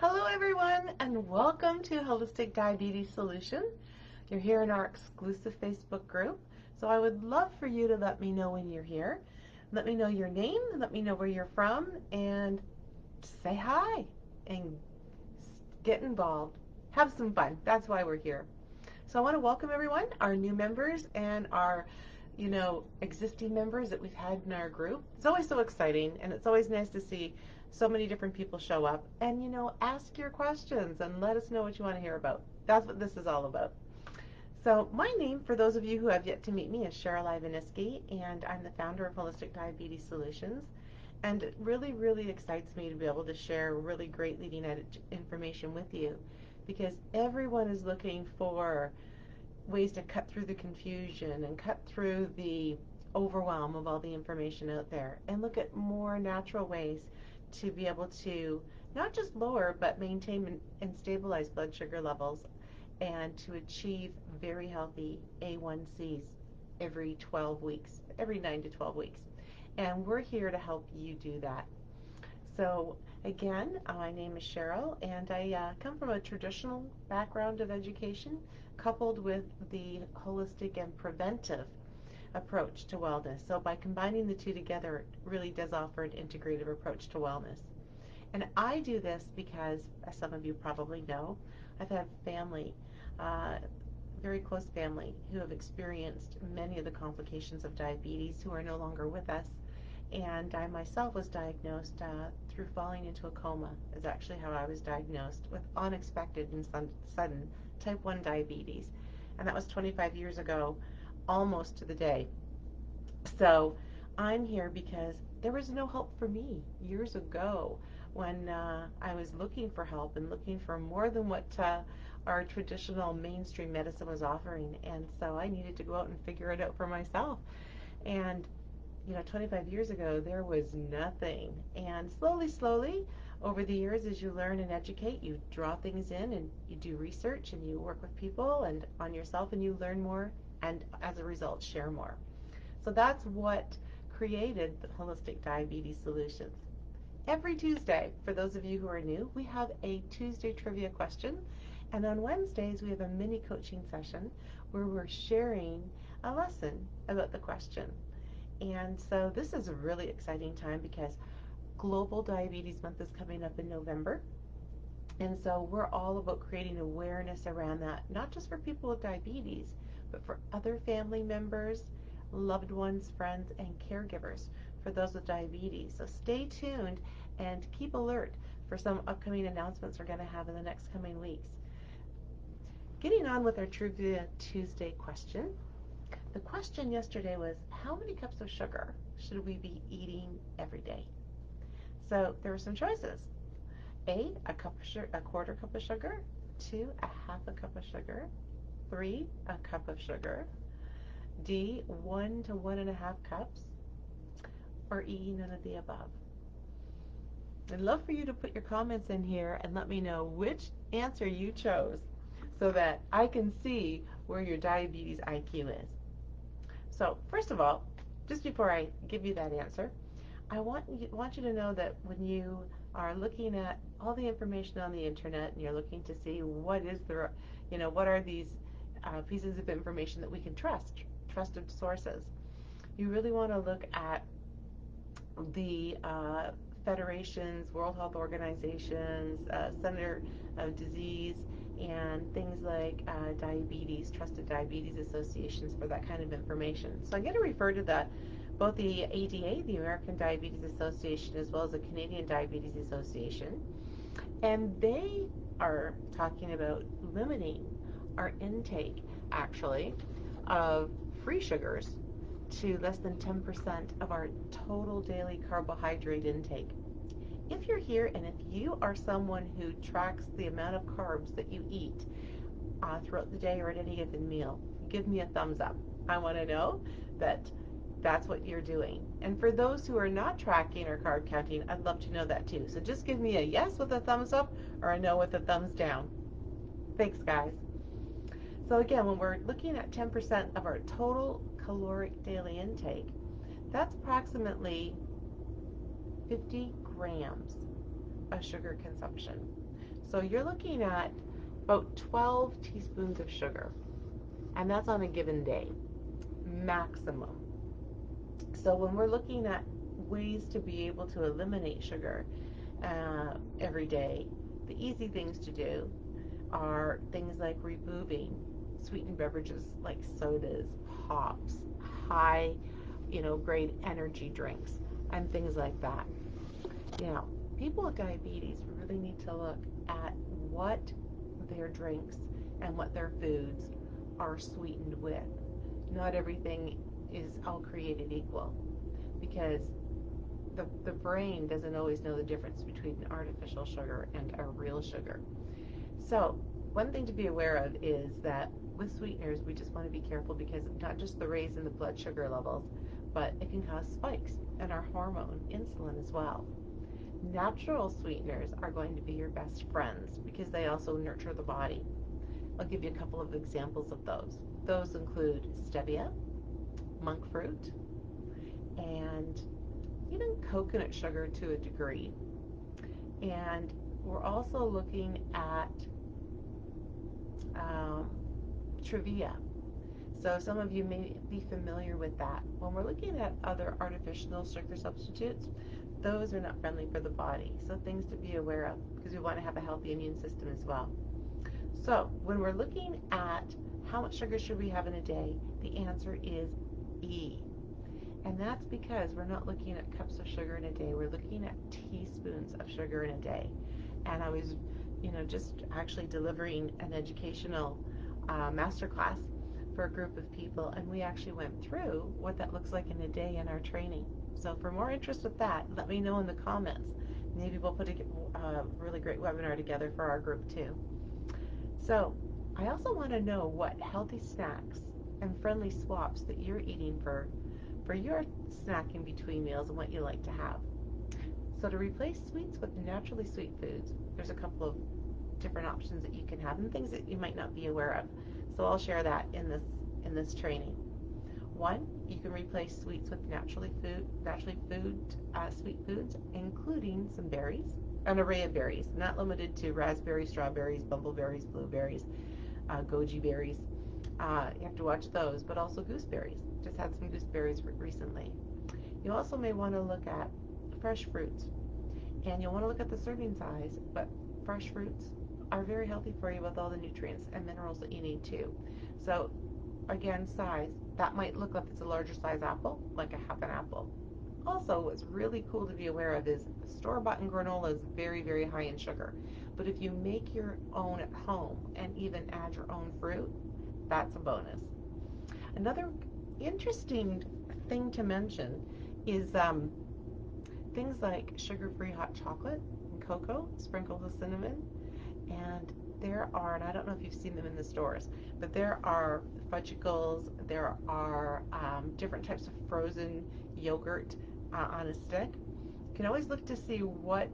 Hello everyone and welcome to Holistic Diabetes Solution. You're here in our exclusive Facebook group. So I would love for you to let me know when you're here. Let me know your name, let me know where you're from, and say hi and get involved. Have some fun. That's why we're here. So I want to welcome everyone, our new members and our existing members that we've had in our group. It's always so exciting and it's always nice to see so many different people show up and ask your questions and let us know what you want to hear about. That's what this is all about. So my name, for those of you who have yet to meet me, is Cheryl Ivaniski, and I'm the founder of Holistic Diabetes Solutions. And it really, really excites me to be able to share really great leading edge information with you because everyone is looking for ways to cut through the confusion and cut through the overwhelm of all the information out there and look at more natural ways to be able to not just lower but maintain and stabilize blood sugar levels and to achieve very healthy A1Cs every 12 weeks, every 9 to 12 weeks. And we're here to help you do that. So again, my name is Cheryl, and I come from a traditional background of education coupled with the holistic and preventive approach to wellness. So by combining the two together, it really does offer an integrative approach to wellness. And I do this because, as some of you probably know, I've had family, uh, very close family, who have experienced many of the complications of diabetes who are no longer with us. And I myself was diagnosed through falling into a coma, is actually how I was diagnosed, with unexpected and sudden type 1 diabetes. And that was 25 years ago, almost to the day. So I'm here because there was no help for me years ago when I was looking for help and looking for more than what our traditional mainstream medicine was offering. And so I needed to go out and figure it out for myself. And 25 years ago, there was nothing. And slowly, over the years, as you learn and educate, you draw things in and you do research and you work with people and on yourself and you learn more and as a result, share more. So that's what created the Holistic Diabetes Solutions. Every Tuesday, for those of you who are new, we have a Tuesday trivia question. And on Wednesdays, we have a mini coaching session where we're sharing a lesson about the question. And so this is a really exciting time because Global Diabetes Month is coming up in November. And so we're all about creating awareness around that, not just for people with diabetes, but for other family members, loved ones, friends, and caregivers for those with diabetes. So stay tuned and keep alert for some upcoming announcements we're going to have in the next coming weeks. Getting on with our Trivia Tuesday question. The question yesterday was, how many cups of sugar should we be eating every day? So there were some choices. A cup of sugar, a quarter cup of sugar. 2, a half a cup of sugar. 3, a cup of sugar. D, 1 to 1.5 cups. Or E, none of the above. I'd love for you to put your comments in here and let me know which answer you chose so that I can see where your diabetes IQ is. So first of all, just before I give you that answer, I want you to know that when you are looking at all the information on the internet and you're looking to see what are these pieces of information that we can trust, trusted sources, you really want to look at the federations, World Health Organizations, Center of Disease, and things like diabetes, trusted diabetes associations for that kind of information. So I'm going to refer to both the ADA, the American Diabetes Association, as well as the Canadian Diabetes Association, and they are talking about limiting our intake, actually, of free sugars to less than 10% of our total daily carbohydrate intake. If you're here and if you are someone who tracks the amount of carbs that you eat throughout the day or at any given meal, give me a thumbs up. I want to know that that's what you're doing. And for those who are not tracking or carb counting, I'd love to know that too. So just give me a yes with a thumbs up or a no with a thumbs down. Thanks, guys. So again, when we're looking at 10% of our total caloric daily intake, that's approximately 50 grams of sugar consumption. So you're looking at about 12 teaspoons of sugar, and that's on a given day, maximum. So when we're looking at ways to be able to eliminate sugar every day, the easy things to do are things like removing sweetened beverages like sodas, pops, high, grade energy drinks, and things like that. Now, people with diabetes really need to look at what their drinks and what their foods are sweetened with. Not everything is all created equal, because the brain doesn't always know the difference between artificial sugar and a real sugar. So one thing to be aware of is that with sweeteners, we just want to be careful, because not just the raise in the blood sugar levels, but it can cause spikes in our hormone, insulin, as well. Natural sweeteners are going to be your best friends because they also nurture the body. I'll give you a couple of examples of those. Those include stevia, monk fruit, and even coconut sugar to a degree. And we're also looking at Truvia. So some of you may be familiar with that. When we're looking at other artificial sugar substitutes, those are not friendly for the body. So things to be aware of, because we want to have a healthy immune system as well. So when we're looking at how much sugar should we have in a day, the answer is E. And that's because we're not looking at cups of sugar in a day. We're looking at teaspoons of sugar in a day. And I was, just actually delivering an educational masterclass for a group of people, and we actually went through what that looks like in a day in our training. So for more interest with that, let me know in the comments. Maybe we'll put a really great webinar together for our group too. So I also want to know what healthy snacks and friendly swaps that you're eating for your snacking between meals and what you like to have. So to replace sweets with naturally sweet foods, there's a couple of different options that you can have and things that you might not be aware of. So I'll share that in this training. One, you can replace sweets with naturally sweet foods, including some berries, an array of berries, not limited to raspberries, strawberries, bumbleberries, blueberries, goji berries. You have to watch those, but also gooseberries. Just had some gooseberries recently. You also may want to look at fresh fruits, and you'll want to look at the serving size, but fresh fruits are very healthy for you with all the nutrients and minerals that you need too. So again, size, that might look like it's a larger size apple, like a half an apple. Also, what's really cool to be aware of is store-bought granola is very, very high in sugar. But if you make your own at home and even add your own fruit, that's a bonus. Another interesting thing to mention is things like sugar-free hot chocolate and cocoa sprinkled with cinnamon. And there are, and I don't know if you've seen them in the stores, but there are fudgicles, there are different types of frozen yogurt on a stick. You can always look to see what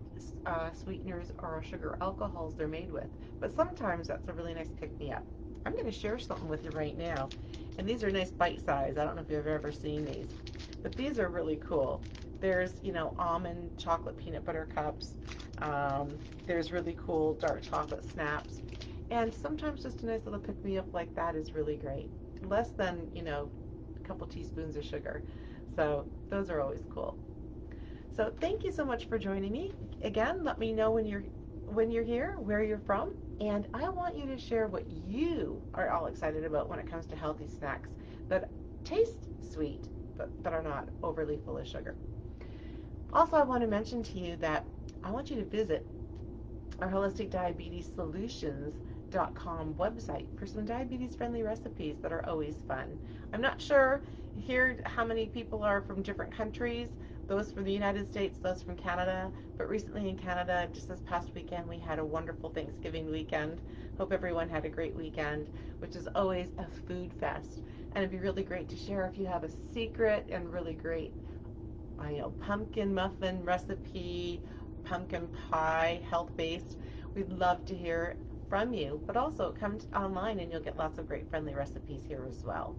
sweeteners or sugar alcohols they're made with, but sometimes that's a really nice pick-me-up. I'm going to share something with you right now, and these are nice bite size. I don't know if you've ever seen these, but these are really cool. There's, almond chocolate peanut butter cups. There's really cool dark chocolate snaps. And sometimes just a nice little pick-me-up like that is really great. Less than, a couple teaspoons of sugar. So those are always cool. So thank you so much for joining me. Again, let me know when you're here, where you're from, and I want you to share what you are all excited about when it comes to healthy snacks that taste sweet but that are not overly full of sugar. Also, I want to mention to you that I want you to visit our holisticdiabetessolutions.com website for some diabetes-friendly recipes that are always fun. I'm not sure here how many people are from different countries, those from the United States, those from Canada, but recently in Canada, just this past weekend, we had a wonderful Thanksgiving weekend. Hope everyone had a great weekend, which is always a food fest. And it'd be really great to share if you have a secret and really great pumpkin muffin recipe, pumpkin pie, health-based. We'd love to hear from you, but also come online and you'll get lots of great friendly recipes here as well.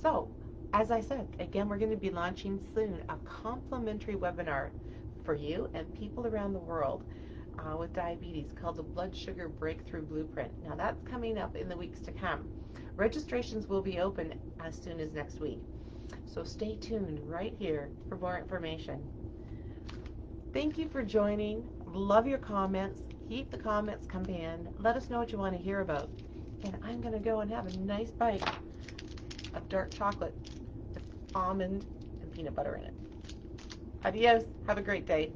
So, as I said, again, we're going to be launching soon a complimentary webinar for you and people around the world with diabetes called the Blood Sugar Breakthrough Blueprint. Now that's coming up in the weeks to come. Registrations will be open as soon as next week. So stay tuned right here for more information. Thank you for joining. Love your comments. Keep the comments coming in. Let us know what you want to hear about. And I'm going to go and have a nice bite of dark chocolate with almond and peanut butter in it. Adios. Have a great day.